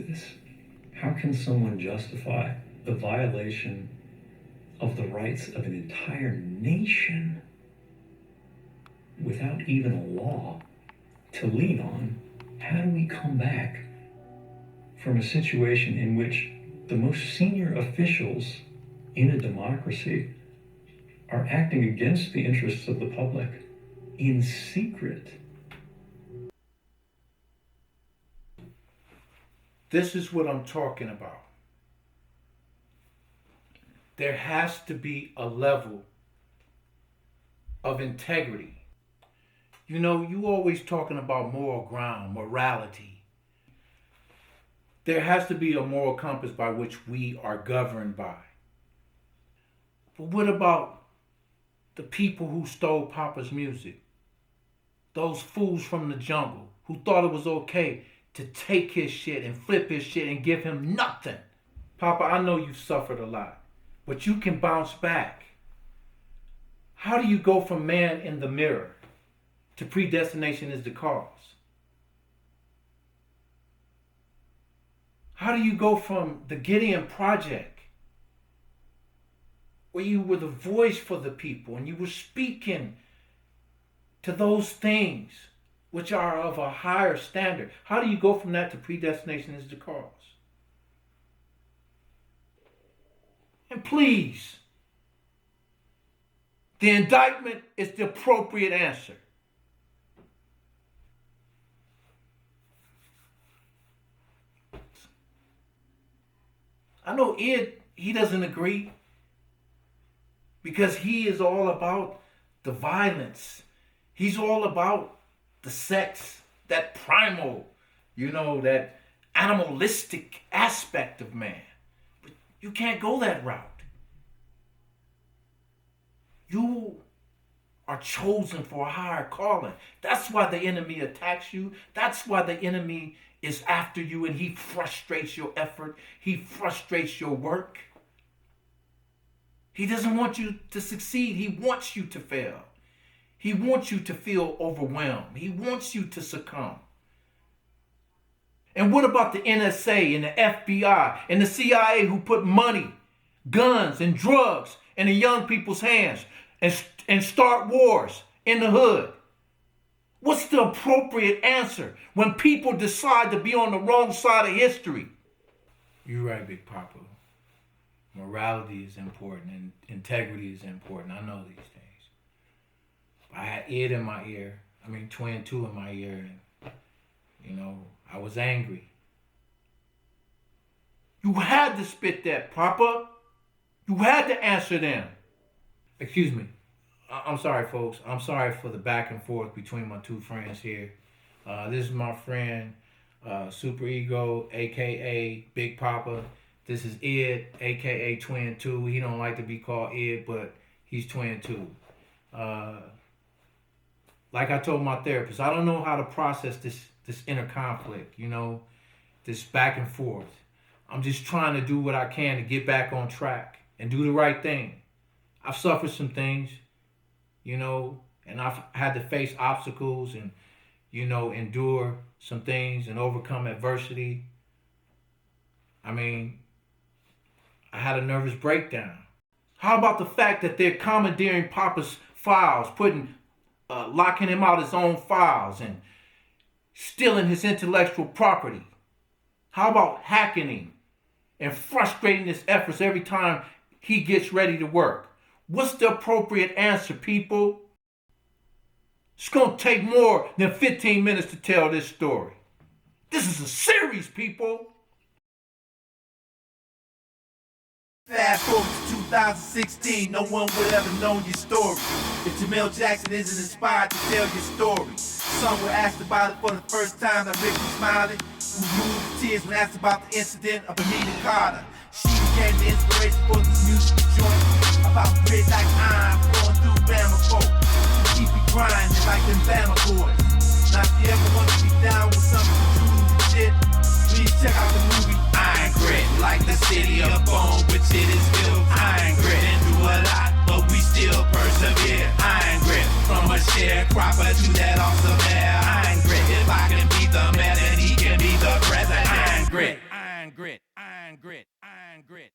this. How can someone justify the violation of the rights of an entire nation without even a law to lean on? How do we come back from a situation in which the most senior officials in a democracy are acting against the interests of the public in secret? This is what I'm talking about. There has to be a level of integrity. You know, you always talking about moral ground, morality. There has to be a moral compass by which we are governed by. But what about the people who stole Papa's music? Those fools from the jungle who thought it was okay to take his shit and flip his shit and give him nothing. Papa, I know you've suffered a lot, but you can bounce back. How do you go from man in the mirror to predestination is the cause? How do you go from the Gideon Project, where you were the voice for the people and you were speaking to those things which are of a higher standard? How do you go from that to predestination is the cause? And please, the indictment is the appropriate answer. I know Ed, he doesn't agree because he is all about the violence. He's all about the sex, that primal, that animalistic aspect of man. But you can't go that route. You are chosen for a higher calling. That's why the enemy attacks you. That's why the enemy is after you, and he frustrates your effort. He frustrates your work. He doesn't want you to succeed. He wants you to fail. He wants you to feel overwhelmed. He wants you to succumb. And what about the NSA and the FBI and the CIA who put money, guns, and drugs in the young people's hands and start wars in the hood? What's the appropriate answer when people decide to be on the wrong side of history? You're right, Big Papa. Morality is important and integrity is important. I know these things. I had Ed in my ear. Twin 2 in my ear. And, I was angry. You had to spit that, Papa. You had to answer them. Excuse me. I'm sorry, folks. I'm sorry for the back and forth between my two friends here. This is my friend, Super Ego, a.k.a. Big Papa. This is Ed, a.k.a. Twin 2. He don't like to be called Ed, but he's Twin 2. Like I told my therapist, I don't know how to process this inner conflict, this back and forth. I'm just trying to do what I can to get back on track and do the right thing. I've suffered some things, and I've had to face obstacles and, endure some things and overcome adversity. I had a nervous breakdown. How about the fact that they're commandeering Papa's files, locking him out his own files and stealing his intellectual property? How about hacking him and frustrating his efforts every time he gets ready to work? What's the appropriate answer, people? It's going to take more than 15 minutes to tell this story. This is a series, people. Fast forward to 2016, no one would ever know your story if Jamel Jackson isn't inspired to tell your story. Some were asked about it for the first time, like Ricky Smiley, who moved to tears when asked about the incident of Anita Carter. She became the inspiration for this music joint about grit like I'm flowing through Bama folk. Keep it grinding like them Bama boys. Now if you ever want to be down with something true and shit, please check out the movie Iron Grit. Like the city of bone, which it is built. Iron Grit. Didn't do a lot, but we still persevere. Iron Grit. From a sharecropper to that awesome mayor. Iron Grit. If I can be the mayor, then he can be the president. Iron Grit. iron grit, iron grit, iron grit.